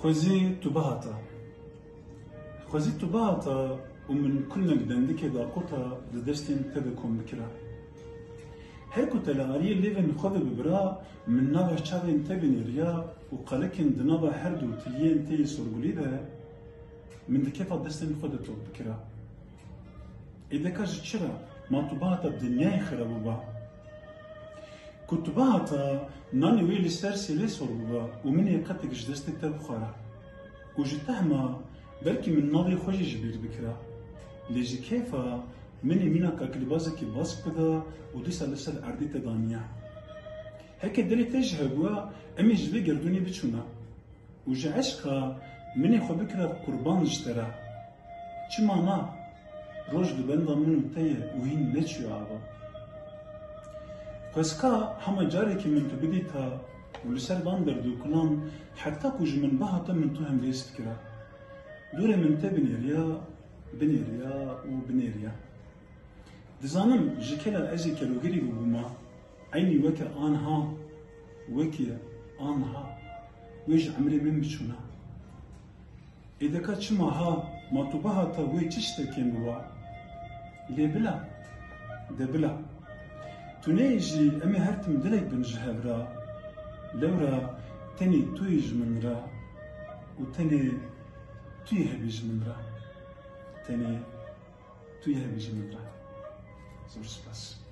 خوزي تبهتا خوزي تبهتا ومن كلنا قدندك دا قطع لدستين تبكم بكرا هركو تلاري ليفن خذ ببرا من نابا شابين تبني ريا وقالكن دنابا حردو تليين تي سورغولي ده من دكيفا دستين خذتو بكرا إذا كاج تشرا ما تبهتا الدنيا خربوبا كتبهتا ناني ويلي سرسي لي سورغوبا ومن يقتك جدستك تبخارا وجتهما بلكي من ناضي خوجي جبير بكرا ليجي كيفا مني مينا كاكلبازك باسك بدا وديسا لسال عردي تدانيا هكا دلي تجهبوا امي جبي قردوني بچونا وجا عشقا مني خو بكرا قربان جترا چما نا روج دبندا منو تيه وهين نچيو عبا فسكا هما جاريكي من تبديتا ولسال باندر دو كلام حتى كوج من بهاتا من توهم بيس فكرا دوري من تبني ريا بني ريا وبني ريا دزانم جكلا ازي كالوغيري بوما عيني وكا آنها وكي آنها ويج عمري من بچونا إذا كانت شما ها ما تبها تا وي تشتكين بوا لي بلا ده بلا تنيجي أمي هرتم دلك بنجهبرا لورا تاني تويج من را وتاني تويهبيج من را تاني تويهبيج من را Zoals het was.